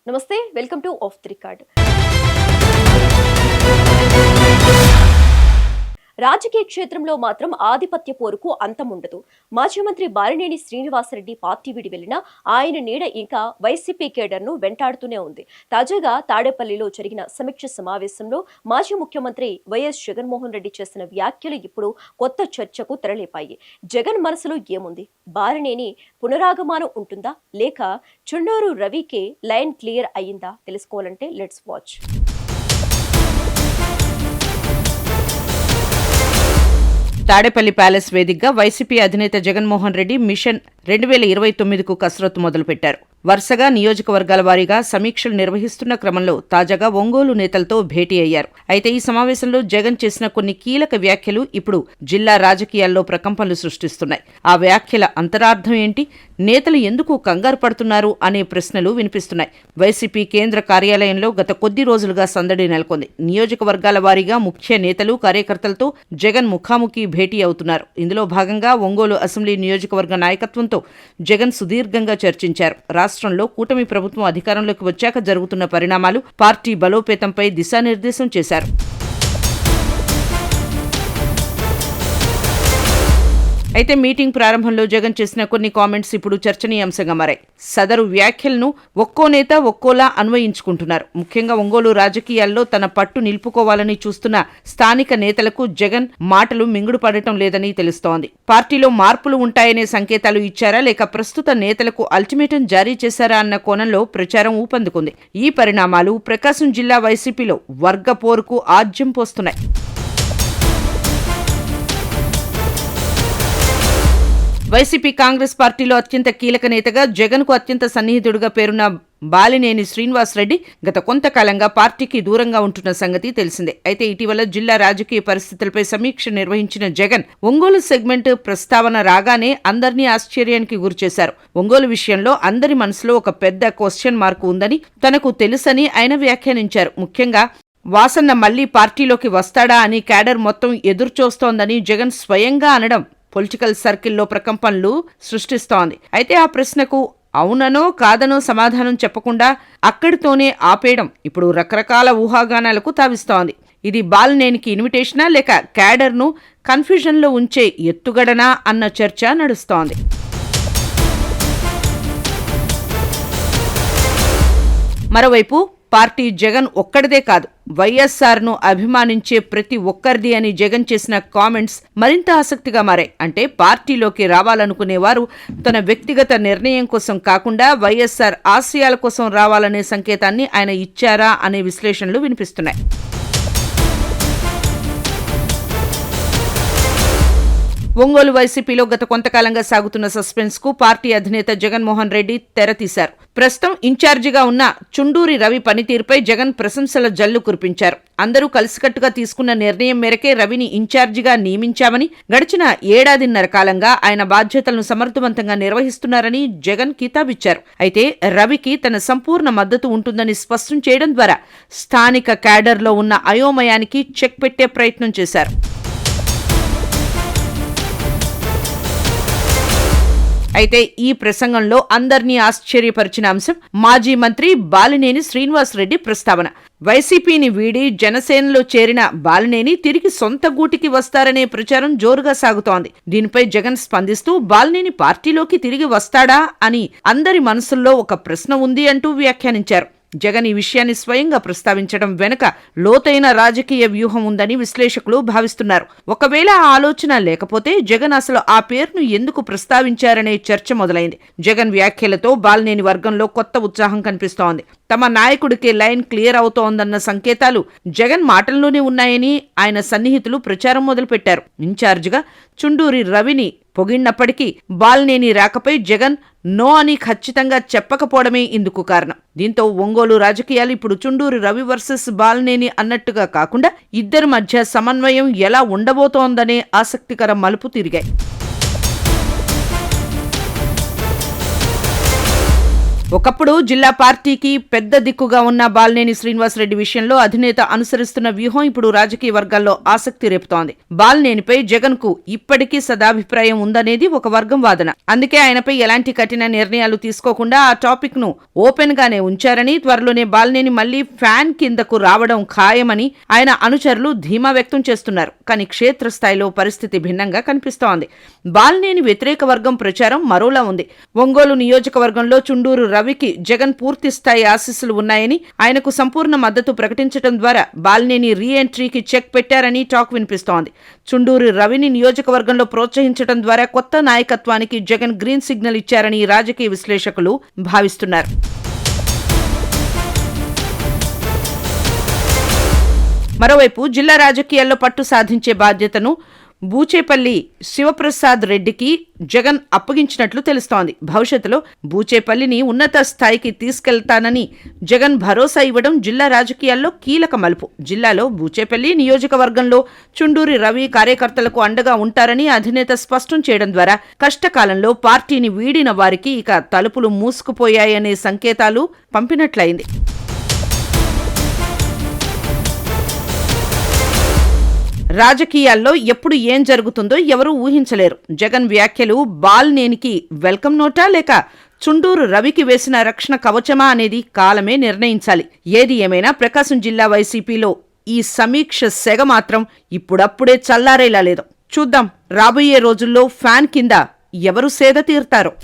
నమస్తే, welcome to of the record. రాజకీయ క్షేత్రంలో మాత్రం ఆధిపత్య పోరుకు అంతముండదు. మాజీ మంత్రి బాలినేని శ్రీనివాసరెడ్డి పార్టీ విడి వెళ్లినా ఆయన నీడ ఇంకా వైసీపీ కేడర్ను వెంటాడుతూనే ఉంది. తాజాగా తాడేపల్లిలో జరిగిన సమీక్ష సమావేశంలో మాజీ ముఖ్యమంత్రి వైఎస్ జగన్మోహన్ రెడ్డి చేసిన వ్యాఖ్యలు ఇప్పుడు కొత్త చర్చకు తెరలేపాయి. జగన్ మనసులో ఏముంది? బాలినేని పునరాగమనం ఉంటుందా, లేక చుండూరు రవికే లైన్ క్లియర్ అయ్యిందా? తెలుసుకోవాలంటే లెట్స్ వాచ్. తాడేపల్లి ప్యాలెస్ వేదికగా వైసీపీ అధినేత జగన్మోహన్ రెడ్డి మిషన్ 2029కు కసరత్తు మొదలుపెట్టారు. వరుసగా నియోజకవర్గాల వారీగా సమీక్షలు నిర్వహిస్తున్న క్రమంలో తాజాగా ఒంగోలు నేతలతో భేటీ అయ్యారు. అయితే ఈ సమావేశంలో జగన్ చేసిన కొన్ని కీలక వ్యాఖ్యలు ఇప్పుడు జిల్లా రాజకీయాల్లో ప్రకంపనలు సృష్టిస్తున్నాయి. ఆ వ్యాఖ్యల అంతరార్థం ఏంటి? నేతలు ఎందుకు కంగారు పడుతున్నారు అనే ప్రశ్నలు వినిపిస్తున్నాయి. వైసీపీ కేంద్ర కార్యాలయంలో గత కొద్ది రోజులుగా సందడి నెలకొంది. నియోజకవర్గాల వారీగా ముఖ్య నేతలు, కార్యకర్తలతో జగన్ ముఖాముఖి భేటీ అవుతున్నారు. ఇందులో భాగంగా ఒంగోలు అసెంబ్లీ నియోజకవర్గ నాయకత్వంతో జగన్ సుదీర్ఘంగా చర్చించారు. రాష్ట్రంలో కూటమి ప్రభుత్వం అధికారంలోకి వచ్చాక జరుగుతున్న పరిణామాలు, పార్టీ బలోపేతంపై దిశానిర్దేశం చేశారు. అయితే మీటింగ్ ప్రారంభంలో జగన్ చేసిన కొన్ని కామెంట్స్ ఇప్పుడు చర్చనీయాంశంగా మారాయి. సదరు వ్యాఖ్యలను ఒక్కో నేత ఒక్కోలా అన్వయించుకుంటున్నారు. ముఖ్యంగా ఒంగోలు రాజకీయాల్లో తన పట్టు నిలుపుకోవాలని చూస్తున్న స్థానిక నేతలకు జగన్ మాటలు మింగుడు పడటం లేదని తెలుస్తోంది. పార్టీలో మార్పులు ఉంటాయనే సంకేతాలు ఇచ్చారా, లేక ప్రస్తుత నేతలకు అల్టిమేటం జారీ చేశారా అన్న కోణంలో ప్రచారం ఊపందుకుంది. ఈ పరిణామాలు ప్రకాశం జిల్లా వైసీపీలో వర్గ పోరుకు ఆజ్యం పోస్తున్నాయి. వైసీపీ కాంగ్రెస్ పార్టీలో అత్యంత కీలక నేతగా, జగన్ కు అత్యంత సన్నిహితుడిగా పేరున్న బాలినేని శ్రీనివాసరెడ్డి గత కొంతకాలంగా పార్టీకి దూరంగా ఉంటున్న సంగతి తెలిసిందే. అయితే ఇటీవల జిల్లా రాజకీయ పరిస్థితులపై సమీక్ష నిర్వహించిన జగన్ ఒంగోలు సెగ్మెంట్ ప్రస్తావన రాగానే అందరినీ ఆశ్చర్యానికి గురిచేశారు. ఒంగోలు విషయంలో అందరి మనసులో ఒక పెద్ద క్వశ్చన్ మార్క్ ఉందని తనకు తెలుసని ఆయన వ్యాఖ్యానించారు. ముఖ్యంగా వాసన్న మళ్లీ పార్టీలోకి వస్తాడా అని క్యాడర్ మొత్తం ఎదురుచూస్తోందని జగన్ స్వయంగా అనడం పొలిటికల్ సర్కిల్లో ప్రకంపనలు సృష్టిస్తోంది. అయితే ఆ ప్రశ్నకు అవుననో కాదనో సమాధానం చెప్పకుండా అక్కడితోనే ఆపేయడం ఇప్పుడు రకరకాల ఊహాగానాలకు తావిస్తోంది. ఇది బాలినేనికి ఇన్విటేషనా, లేక క్యాడర్ను కన్ఫ్యూజన్లో ఉంచే ఎత్తుగడనా అన్న చర్చ నడుస్తోంది. మరోవైపు పార్టీ జగన్ ఒక్కడిదే కాదు, వైఎస్ఆర్ను అభిమానించే ప్రతి ఒక్కరిది అని జగన్ చేసిన కామెంట్స్ మరింత ఆసక్తిగా మారాయి. అంటే పార్టీలోకి రావాలనుకునేవారు తన వ్యక్తిగత నిర్ణయం కోసం కాకుండా వైఎస్ఆర్ ఆశయాల కోసం రావాలనే సంకేతాన్ని ఆయన ఇచ్చారా అనే విశ్లేషణలు వినిపిస్తున్నాయి. ఒంగోలు వైసీపీలో గత కొంతకాలంగా సాగుతున్న సస్పెన్స్ కు పార్టీ అధినేత జగన్మోహన్ రెడ్డి తెరతీశారు. ప్రస్తుతం ఇన్ఛార్జిగా ఉన్న చుండూరి రవి పనితీరుపై జగన్ ప్రశంసల జల్లు కురిపించారు. అందరూ కలిసికట్టుగా తీసుకున్న నిర్ణయం మేరకే రవిని ఇన్ఛార్జిగా నియమించామని, గడిచిన ఏడాదిన్నర కాలంగా ఆయన బాధ్యతలను సమర్థవంతంగా నిర్వహిస్తున్నారని జగన్ కితాబిచ్చారు. అయితే రవికి తన సంపూర్ణ మద్దతు ఉంటుందని స్పష్టం చేయడం ద్వారా స్థానిక క్యాడర్లో ఉన్న అయోమయానికి చెక్ పెట్టే ప్రయత్నం చేశారు. అయితే ఈ ప్రసంగంలో అందర్నీ ఆశ్చర్యపరిచిన అంశం మాజీ మంత్రి బాలినేని శ్రీనివాసరెడ్డి ప్రస్తావన. వైసీపీని వీడి జనసేనలో చేరిన బాలినేని తిరిగి సొంత గూటికి వస్తారనే ప్రచారం జోరుగా సాగుతోంది. దీనిపై జగన్ స్పందిస్తూ బాలినేని పార్టీలోకి తిరిగి వస్తాడా అని అందరి మనసుల్లో ఒక ప్రశ్న ఉంది అంటూ వ్యాఖ్యానించారు. జగన్ ఈ విషయాన్ని స్వయంగా ప్రస్తావించడం వెనుక లోతైన రాజకీయ వ్యూహం ఉందని విశ్లేషకులు భావిస్తున్నారు. ఒకవేళ ఆ ఆలోచన లేకపోతే జగన్ అసలు ఆ పేరును ఎందుకు ప్రస్తావించారనే చర్చ మొదలైంది. జగన్ వ్యాఖ్యలతో బాలినేని వర్గంలో కొత్త ఉత్సాహం కనిపిస్తోంది. తమ నాయకుడికి లైన్ క్లియర్ అవుతోందన్న సంకేతాలు జగన్ మాటల్లోనే ఉన్నాయని ఆయన సన్నిహితులు ప్రచారం మొదలుపెట్టారు. ఇన్ఛార్జిగా చుండూరి రవిని పొగిడినప్పటికీ బాలినేని రాకపై జగన్ నో అని ఖచ్చితంగా చెప్పకపోవడమే ఇందుకు కారణం. దీంతో ఒంగోలు రాజకీయాలు ఇప్పుడు చుండూరి రవి వర్సెస్ బాలినేని అన్నట్టుగా కాకుండా ఇద్దరి మధ్య సమన్వయం ఎలా ఉండబోతోందనే ఆసక్తికర మలుపు తిరిగాయి. ఒకప్పుడు జిల్లా పార్టీకి పెద్ద దిక్కుగా ఉన్న బాలినేని శ్రీనివాసరెడ్డి విషయంలో అధినేత అనుసరిస్తున్న వ్యూహం ఇప్పుడు రాజకీయ వర్గాల్లో ఆసక్తి రేపుతోంది. బాలినేనిపై జగన్ కు ఇప్పటికీ సదాభిప్రాయం ఉందనేది ఒక వర్గం వాదన. అందుకే ఆయనపై ఎలాంటి కఠిన నిర్ణయాలు తీసుకోకుండా ఆ టాపిక్ ను ఓపెన్ గానే ఉంచారని, త్వరలోనే బాలినేని మళ్లీ ఫ్యాన్ కిందకు రావడం ఖాయమని ఆయన అనుచరులు ధీమా వ్యక్తం చేస్తున్నారు. కానీ క్షేత్రస్థాయిలో పరిస్థితి భిన్నంగా కనిపిస్తోంది. బాలినేని వ్యతిరేక వర్గం ప్రచారం మరోలా ఉంది. ఒంగోలు నియోజకవర్గంలో చుండూరు రవికి జగన్ పూర్తి స్థాయి ఆశీస్సులు ఉన్నాయని, ఆయనకు సంపూర్ణ మద్దతు ప్రకటించడం ద్వారా బాలినేని రీ ఎంట్రీకి చెక్ పెట్టారని టాక్ వినిపిస్తోంది. చుండూరు రవిని నియోజకవర్గంలో ప్రోత్సహించడం ద్వారా కొత్త నాయకత్వానికి జగన్ గ్రీన్ సిగ్నల్ ఇచ్చారని రాజకీయ విశ్లేషకులు భావిస్తున్నారు. మరోవైపు జిల్లా రాజకీయాల్లో పట్టు సాధించే బాధ్యతను బూచేపల్లి శివప్రసాద్ రెడ్డికి జగన్ అప్పగించినట్లు తెలుస్తోంది. భవిష్యత్తులో బూచేపల్లిని ఉన్నత స్థాయికి తీసుకెళ్తానని జగన్ భరోసా ఇవ్వడం జిల్లా రాజకీయాల్లో కీలక మలుపు. జిల్లాలో బూచేపల్లి నియోజకవర్గంలో చుండూరి రవి కార్యకర్తలకు అండగా ఉంటారని అధినేత స్పష్టం చేయడం ద్వారా కష్టకాలంలో పార్టీని వీడిన వారికి ఇక తలుపులు మూసుకుపోయాయనే సంకేతాలు పంపినట్లయింది. రాజకీయాల్లో ఎప్పుడు ఏం జరుగుతుందో ఎవరూ ఊహించలేరు. జగన్ వ్యాఖ్యలు బాలినేనికి వెల్కమ్ నోటా లేక చుండూరు రవికి వేసిన రక్షణ కవచమా అనేది కాలమే నిర్ణయించాలి. ఏది ఏమైనా ప్రకాశం జిల్లా వైసీపీలో ఈ సమీక్ష సెగ మాత్రం ఇప్పుడప్పుడే చల్లారేలా లేదు. చూద్దాం రాబోయే రోజుల్లో ఫ్యాన్ కింద ఎవరు సేద తీరుతారో.